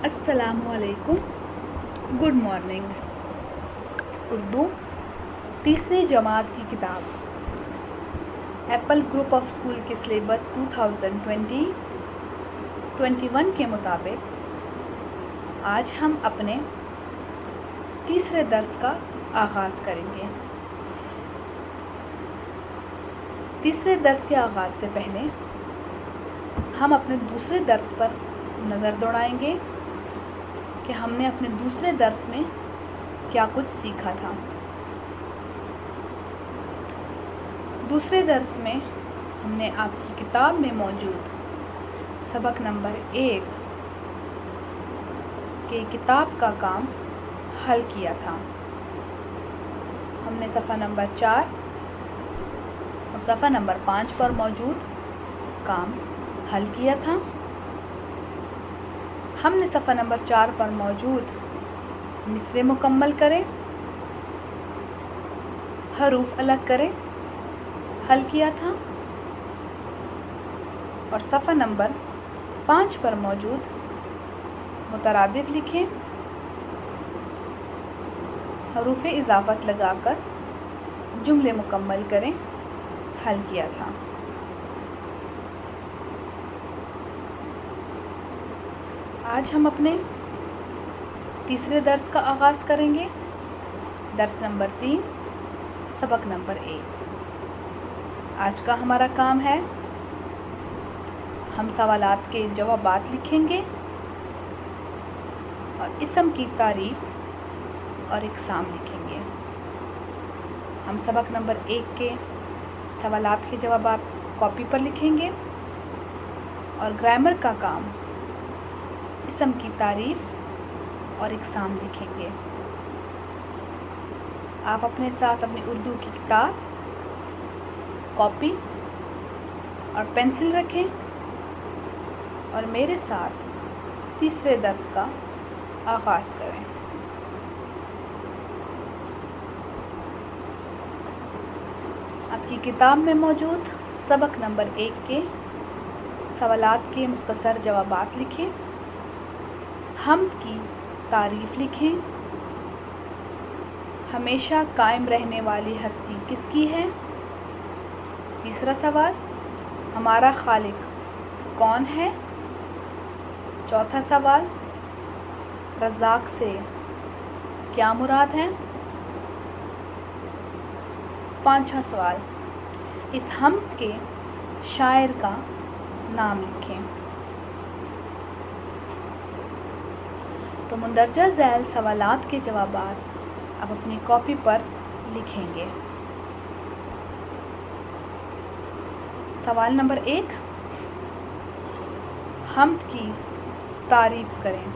السلام علیکم. Good morning. Urdu تیسری جماعت کی کتاب ایپل گروپ آف اسکول کے سلیبس 2020-21 کے مطابق آج ہم اپنے تیسرے درس کا آغاز کریں گے. تیسرے درس کے آغاز سے پہلے ہم اپنے دوسرے درس پر نظر دوڑائیں گے کہ ہم نے اپنے دوسرے درس میں کیا کچھ سیکھا تھا. دوسرے درس میں ہم نے آپ کی کتاب میں موجود سبق نمبر 1 کے کتاب کا کام حل کیا تھا. ہم نے صفحہ نمبر 4 اور صفحہ نمبر 5 پر موجود کام حل کیا تھا. ہم نے صفحہ نمبر 4 پر موجود مصرعے مکمل کریں، حروف الگ کریں حل کیا تھا، اور صفحہ نمبر 5 پر موجود مترادف لکھیں، حروف اضافت لگا کر جملے مکمل کریں حل کیا تھا. آج ہم اپنے تیسرے درس کا آغاز کریں گے. درس نمبر 3 سبق نمبر 1. آج کا ہمارا کام ہے ہم سوالات کے جوابات لکھیں گے اور اسم کی تعریف اور اقسام لکھیں گے. ہم سبق نمبر 1 کے سوالات کے جوابات کاپی پر لکھیں گے اور گرامر کا کام اسم کی تعریف اور اقسام لکھیں گے. آپ اپنے ساتھ اپنی اردو کی کتاب، کاپی اور پینسل رکھیں اور میرے ساتھ تیسرے درس کا آغاز کریں. آپ کی کتاب میں موجود سبق نمبر 1 کے سوالات کے مختصر جوابات لکھیں، حمد کی تعریف لکھیں، ہمیشہ قائم رہنے والی ہستی کس کی ہے. تیسرا سوال، ہمارا خالق کون ہے. چوتھا سوال، رزاق سے کیا مراد ہے. پانچواں سوال، اس حمد کے شاعر کا نام لکھیں. تو مندرجہ ذیل سوالات کے جوابات اب اپنی کاپی پر لکھیں گے. سوال نمبر 1، حمد کی تعریف کریں.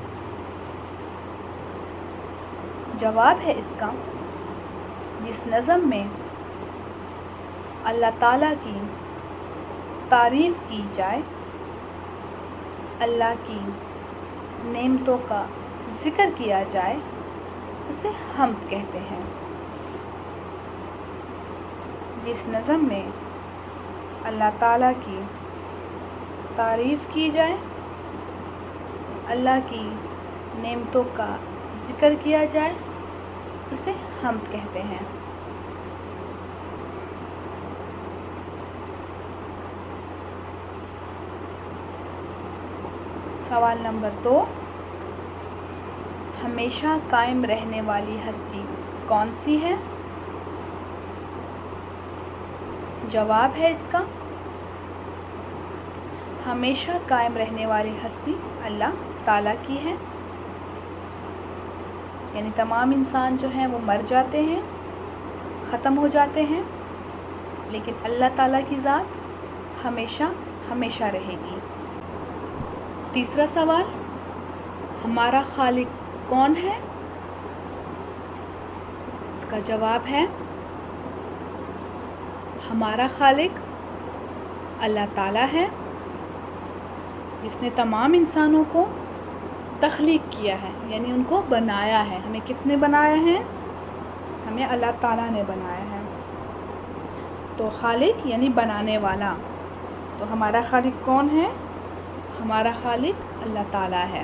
جواب ہے اس کا، جس نظم میں اللہ تعالیٰ کی تعریف کی جائے، اللہ کی نعمتوں کا ذکر کیا جائے، اسے حمد کہتے ہیں. جس نظم میں اللہ تعالیٰ کی تعریف کی جائے، اللہ کی نعمتوں کا ذکر کیا جائے، اسے حمد کہتے ہیں. سوال نمبر 2، ہمیشہ قائم رہنے والی ہستی کون سی ہے. جواب ہے اس کا، ہمیشہ قائم رہنے والی ہستی اللہ تعالیٰ کی ہے. یعنی تمام انسان جو ہیں وہ مر جاتے ہیں، ختم ہو جاتے ہیں، لیکن اللہ تعالیٰ کی ذات ہمیشہ ہمیشہ رہے گی. تیسرا سوال، ہمارا خالق کون ہے. اس کا جواب ہے، ہمارا خالق اللہ تعالیٰ ہے، جس نے تمام انسانوں کو تخلیق کیا ہے، یعنی ان کو بنایا ہے. ہمیں کس نے بنایا ہے؟ ہمیں اللہ تعالیٰ نے بنایا ہے. تو خالق یعنی بنانے والا. تو ہمارا خالق کون ہے؟ ہمارا خالق اللہ تعالیٰ ہے.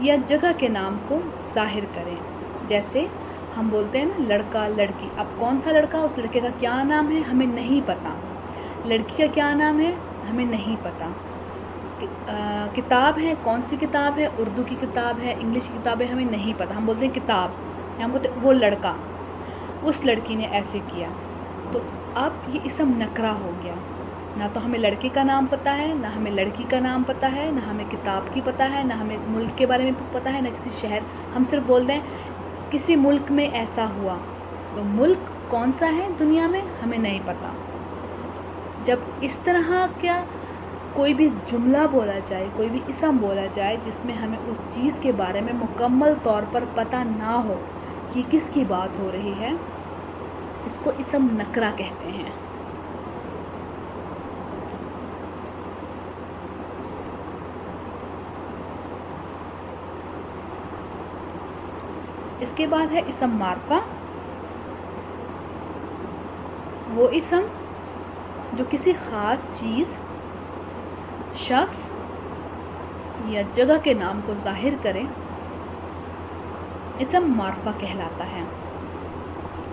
یا جگہ کے نام کو ظاہر کریں. جیسے ہم بولتے ہیں نا لڑکا لڑکی. اب کون سا لڑکا، اس لڑکے کا کیا نام ہے ہمیں نہیں پتہ. لڑکی کا کیا نام ہے ہمیں نہیں پتہ. کتاب ہے، کون سی کتاب ہے، اردو کی کتاب ہے، انگلش کی کتاب ہے، ہمیں نہیں پتہ. ہم بولتے ہیں کتاب، یا ہم بولتے ہیں وہ لڑکا، اس لڑکی نے ایسے کیا. تو اب یہ اسم نکرہ ہو گیا. نہ تو ہمیں لڑکے کا نام پتہ ہے، نہ ہمیں لڑکی کا نام پتہ ہے، نہ ہمیں کتاب کی پتہ ہے، نہ ہمیں ملک کے بارے میں پتہ ہے، نہ کسی شہر. ہم صرف بولتے ہیں کسی ملک میں ایسا ہوا. تو ملک کون سا ہے دنیا میں ہمیں نہیں پتہ. جب اس طرح کیا کوئی بھی جملہ بولا جائے، کوئی بھی اسم بولا جائے جس میں ہمیں اس چیز کے بارے میں مکمل طور پر پتہ نہ ہو کہ کس کی بات ہو رہی ہے، اس کو اسم نکرہ کہتے ہیں. اس کے بعد ہے اسم معرفہ. وہ اسم جو کسی خاص چیز، شخص یا جگہ کے نام کو ظاہر کرے، اسم معرفہ کہلاتا ہے.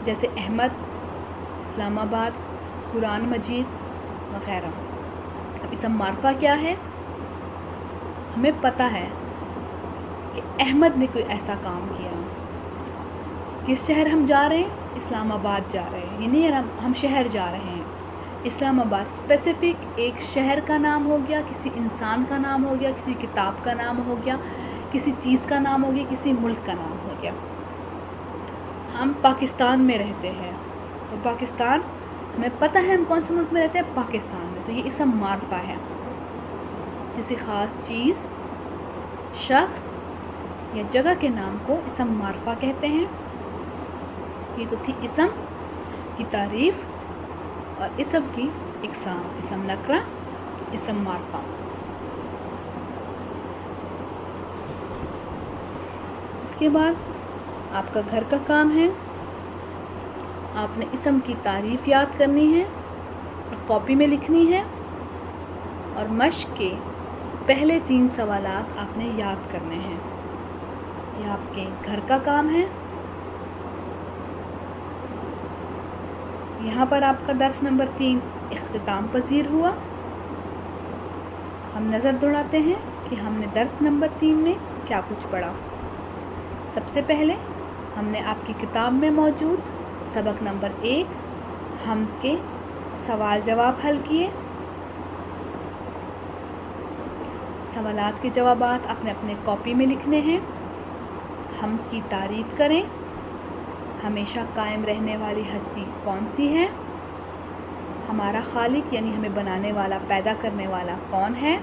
جیسے احمد، اسلام آباد، قرآن مجید وغیرہ. اب اسم معرفہ کیا ہے؟ ہمیں پتہ ہے کہ احمد نے کوئی ایسا کام کیا. کس شہر ہم جا رہے ہیں؟ اسلام آباد جا رہے ہیں. یعنی ہم شہر جا رہے ہیں. اسلام آباد اسپیسیفک ایک شہر کا نام ہو گیا، کسی انسان کا نام ہو گیا، کسی کتاب کا نام ہو گیا، کسی چیز کا نام ہو گیا، کسی ملک کا نام ہو گیا. ہم پاکستان میں رہتے ہیں تو پاکستان ہمیں پتہ ہے ہم کون سے ملک میں رہتے ہیں، پاکستان میں. تو یہ اسم معرفہ ہے. کسی خاص چیز، شخص یا جگہ کے نام کو اسم معرفہ کہتے ہیں. یہ تو تھی اسم کی تعریف اور اسم کی اقسام. اسم نکرہ، اسم معرفہ. اس کے بعد آپ کا گھر کا کام ہے. آپ نے اسم کی تعریف یاد کرنی ہے اور کاپی میں لکھنی ہے، اور مشق کے پہلے 3 سوالات آپ نے یاد کرنے ہیں. یہ آپ کے گھر کا کام ہے. یہاں پر آپ کا درس نمبر 3 اختتام پذیر ہوا. ہم نظر دوڑاتے ہیں کہ ہم نے درس نمبر 3 میں کیا کچھ پڑھا. سب سے پہلے ہم نے آپ کی کتاب میں موجود سبق نمبر 1 حمد کے سوال جواب حل کیے. سوالات کے جوابات آپ نے اپنے کاپی میں لکھنے ہیں. حمد کی تعریف کریں. ہمیشہ قائم رہنے والی ہستی کون سی ہے؟ ہمارا خالق یعنی ہمیں بنانے والا، پیدا کرنے والا کون ہے؟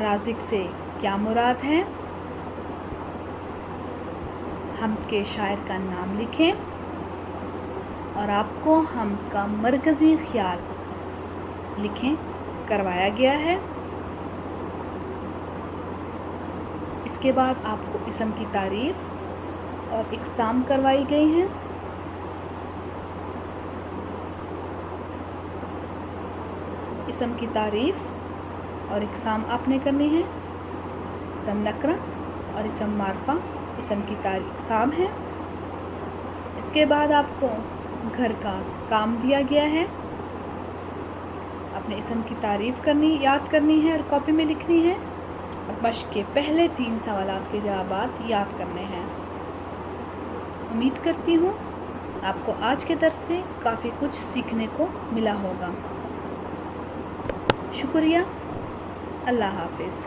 رازق سے کیا مراد ہے؟ حمد کے شاعر کا نام لکھیں اور آپ کو حمد کا مرکزی خیال لکھیں کروایا گیا ہے. اس کے بعد آپ کو اسم کی تعریف اور اقسام کروائی گئی ہیں. اسم کی تعریف اور اقسام آپ نے کرنی ہے. اسم نکرہ اور اسم معرفہ اسم کی اقسام ہے. اس کے بعد آپ کو گھر کا کام دیا گیا ہے. اپنے اسم کی تعریف کرنی، یاد کرنی ہے اور کاپی میں لکھنی ہے، اور مشق کے پہلے 3 سوالات کے جوابات یاد کرنے ہیں. امید کرتی ہوں آپ کو آج کے درس سے کافی کچھ سیکھنے کو ملا ہوگا. شکریہ. اللہ حافظ.